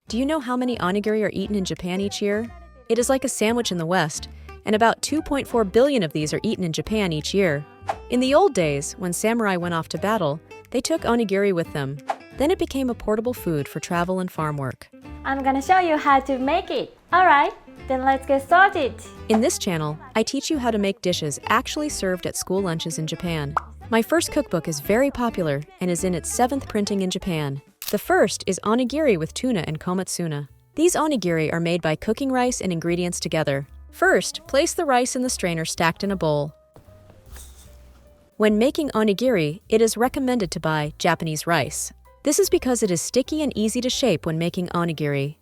Do you know how many onigiri are eaten in Japan each year? It is like a sandwich in the West, and about 2.4 billion of these are eaten in Japan each year. In the old days, when samurai went off to battle, they took onigiri with them. Then it became a portable food for travel and farm work. I'm gonna show you how to make it. Alright, then let's get started. In this channel, I teach you how to make dishes actually served at school lunches in Japan. My first cookbook is very popular and is in its 7th printing in Japan. The first is onigiri with tuna and komatsuna. These onigiri are made by cooking rice and ingredients together. First, place the rice in the strainer stacked in a bowl. When making onigiri, it is recommended to buy Japanese rice. This is because it is sticky and easy to shape when making onigiri.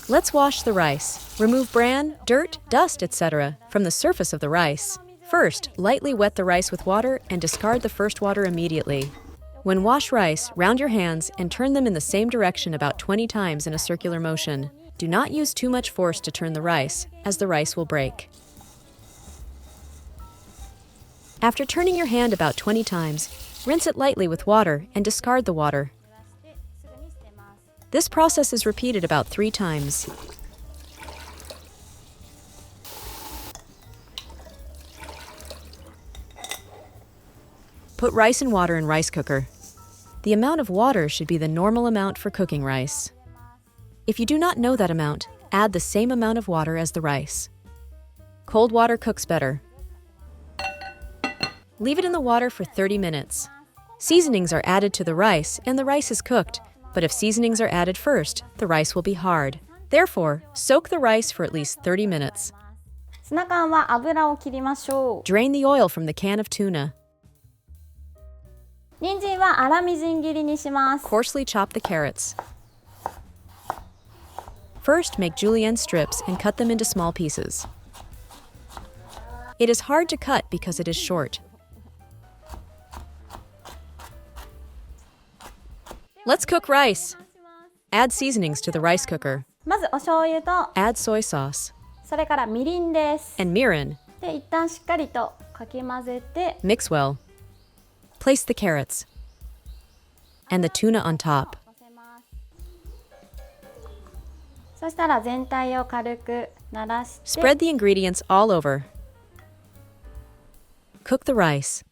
Let's wash the rice. Remove bran, dirt, dust, etc. from the surface of the rice. First, lightly wet the rice with water and discard the first water immediately. When wash rice, round your hands and turn them in the same direction about 20 times in a circular motion. Do not use too much force to turn the rice, as the rice will break. After turning your hand about 20 times, rinse it lightly with water and discard the water. This process is repeated about 3 times. Put rice and water in rice cooker. The amount of water should be the normal amount for cooking rice. If you do not know that amount, add the same amount of water as the rice. Cold water cooks better. Leave it in the water for 30 minutes. Seasonings are added to the rice and the rice is cooked, but if seasonings are added first, the rice will be hard. Therefore, soak the rice for at least 30 minutes. ツナ缶は油を切りましょう。 Drain the oil from the can of tuna. 人参は粗みじん切りにします。 Coarsely chop the carrots. First, make julienne strips and cut them into small pieces. It is hard to cut because it is short. Let's cook rice. Add seasonings to the rice cooker. まずお醤油と Add soy sauce それからみりんです。 and mirin. で、一旦しっかりとかき混ぜて Mix well. Place the carrots and the tuna on top. そしたら全体を軽くならして Spread the ingredients all over. Cook the rice.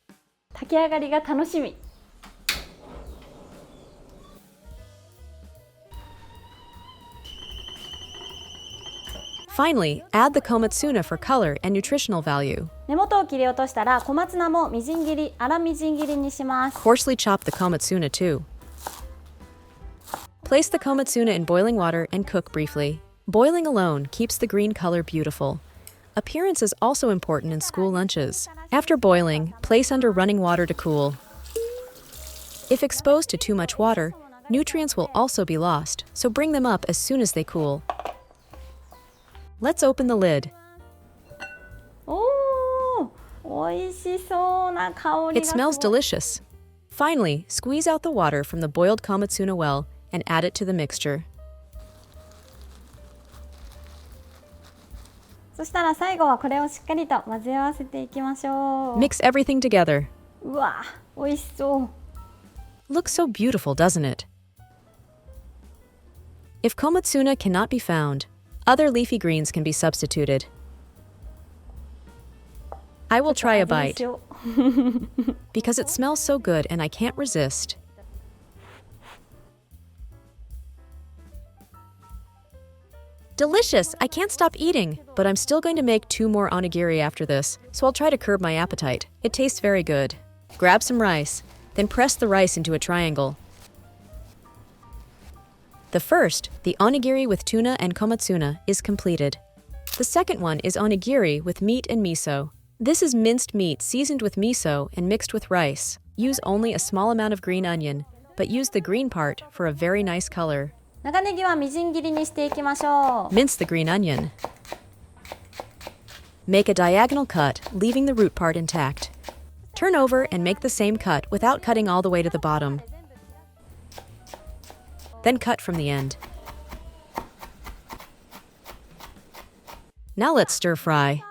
炊き上がりが楽しみ。 Finally, add the komatsuna for color and nutritional value. 根元を切り落としたら小松菜もみじん切り、粗みじん切りにします。 Coarsely chop the komatsuna too. Place the komatsuna in boiling water and cook briefly. Boiling alone keeps the green color beautiful. Appearance is also important in school lunches. After boiling, place under running water to cool. If exposed to too much water, nutrients will also be lost, so bring them up as soon as they cool. Let's open the lid. おー、美味しそうな香り It が smells すごい。 delicious. Finally, squeeze out the water from the boiled komatsuna well and add it to the mixture. そしたら最後はこれをしっかりと混ぜ合わせていきましょう。 Mix everything together. うわ、美味しそう。 Looks so beautiful, doesn't it? If komatsuna cannot be found, other leafy greens can be substituted. I will try a 味見 bite しよう because it smells so good and I can't resist. Delicious! I can't stop eating, but I'm still going to make 2 more onigiri after this, so I'll try to curb my appetite. It tastes very good. Grab some rice, then press the rice into a triangle. The first, the onigiri with tuna and komatsuna, is completed. The second one is onigiri with meat and miso. This is minced meat seasoned with miso and mixed with rice. Use only a small amount of green onion, but use the green part for a very nice color. 長ネギはみじん切りにしていきましょう。 Mince the green onion. Make a diagonal cut, leaving the root part intact. Turn over and make the same cut without cutting all the way to the bottom. Then cut from the end. Now let's stir fry.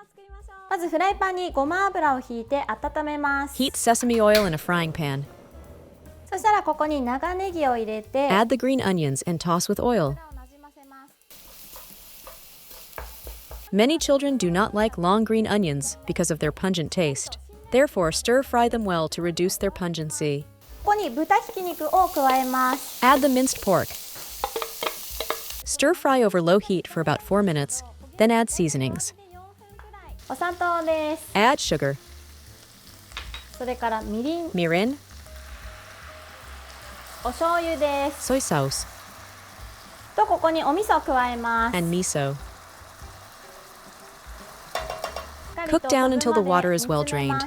まずフライパンにごま油をひいて温めます。 Heat sesame oil in a frying pan. そしたらここに長ネギを入れて Add the green onions and toss with oil. Many children do not like long green onions because of their pungent taste. Therefore, stir-fry them well to reduce their pungency. ここに豚ひき肉を加えます。 Add the minced pork. Stir-fry over low heat for about 4 minutes, then add seasonings. お砂糖です。 Add sugar, それからみりん、 mirin, お醤油です。 soy sauce, とここにお味噌を加えます。 and miso. Cook down until the water is well drained.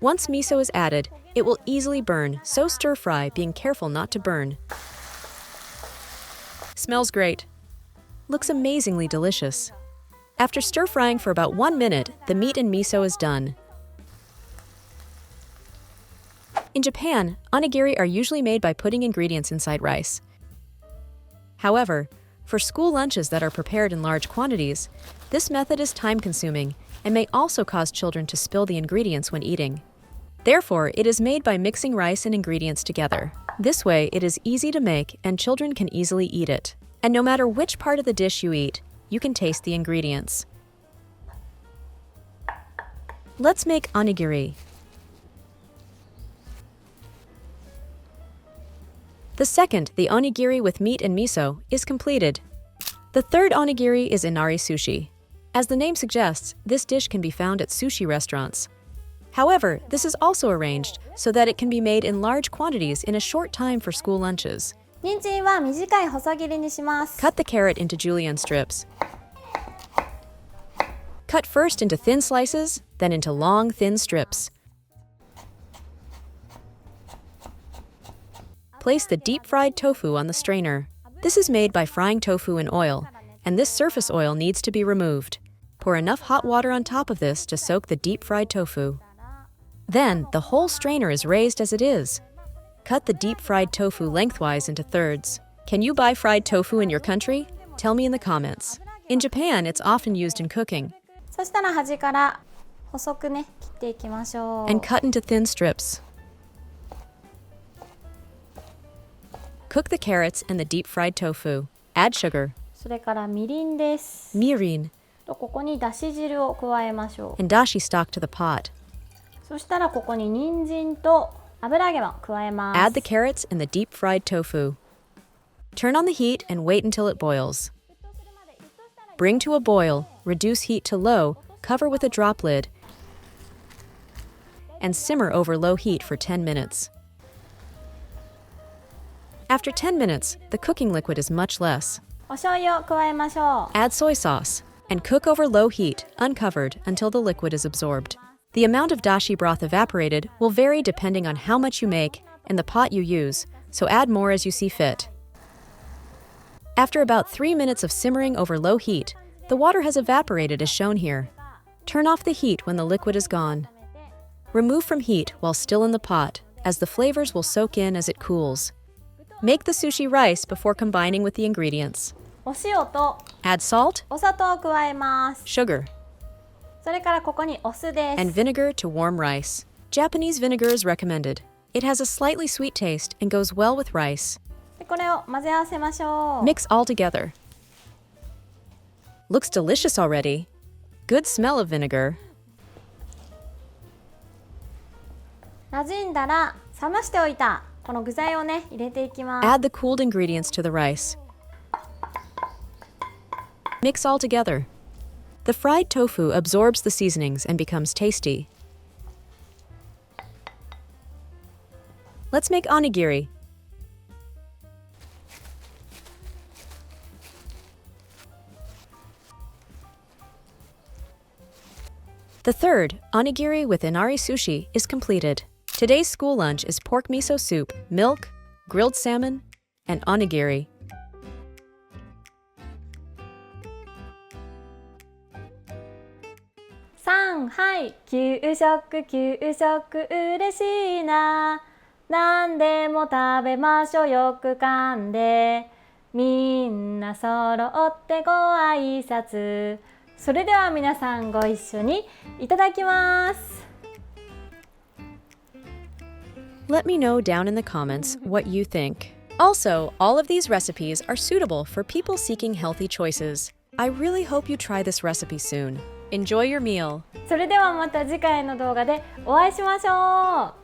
Once miso is added, it will easily burn, so stir-fry, being careful not to burn. Smells great. Looks amazingly delicious. After stir-frying for about 1 minute, the meat and miso is done. In Japan, onigiri are usually made by putting ingredients inside rice. However, for school lunches that are prepared in large quantities, this method is time-consuming and may also cause children to spill the ingredients when eating. Therefore, it is made by mixing rice and ingredients together. This way, it is easy to make and children can easily eat it. And no matter which part of the dish you eat, you can taste the ingredients. Let's make onigiri. The second, the onigiri with meat and miso, is completed. The third onigiri is Inari sushi. As the name suggests, this dish can be found at sushi restaurants. However, this is also arranged so that it can be made in large quantities in a short time for school lunches. 人参は短い細切りにします。 Cut the carrot into julienne strips. Cut first into thin slices, then into long, thin strips. Place the deep-fried tofu on the strainer. This is made by frying tofu in oil, and this surface oil needs to be removed. Pour enough hot water on top of this to soak the deep-fried tofu. Then, the whole strainer is raised as it is. Cut the deep-fried tofu lengthwise into thirds. Can you buy fried tofu in your country? Tell me in the comments. In Japan, it's often used in cooking. そしたら端から細くね切っていきましょう。 And cut into thin strips. Cook the carrots and the deep-fried tofu. Add sugar, それからみりんです。 mirin, とここにだし汁を加えましょう。 and dashi stock to the pot. そしたらここに人参と油揚げも加えます。 Add the carrots and the deep-fried tofu. Turn on the heat and wait until it boils. Bring to a boil, reduce heat to low, cover with a drop lid, and simmer over low heat for 10 minutes. After 10 minutes, the cooking liquid is much less. お醤油を加えましょう。 Add soy sauce and cook over low heat, uncovered, until the liquid is absorbed. The amount of dashi broth evaporated will vary depending on how much you make and the pot you use, so add more as you see fit. After about 3 minutes of simmering over low heat, the water has evaporated as shown here. Turn off the heat when the liquid is gone. Remove from heat while still in the pot, as the flavors will soak in as it cools. Make the sushi rice before combining with the ingredients. お塩と Add salt, お砂糖を加えます。 sugar, それからここにお酢です。 and vinegar to warm rice. Japanese vinegar is recommended. It has a slightly sweet taste and goes well with rice. でこれを混ぜ合わせましょう。 Mix all together. Looks delicious already. Good smell of vinegar. 馴染んだら冷ましておいたこの具材をね入れていきます。 Add the cooled ingredients to the rice. Mix all together. The fried tofu absorbs the seasonings and becomes tasty. Let's make onigiri. The third, onigiri with Inari sushi, is completed. Today's school lunch is pork miso soup, milk, grilled salmon, and onigiri. Shanghai 給食嬉しいな。何でも食べましょうよく噛んで。みんな揃ってご挨拶。それでは皆さんご一緒にいただきます。Let me know down in the comments what you think. Also, all of these recipes are suitable for people seeking healthy choices. I really hope you try this recipe soon. Enjoy your meal. それではまた次回の動画でお会いしましょう。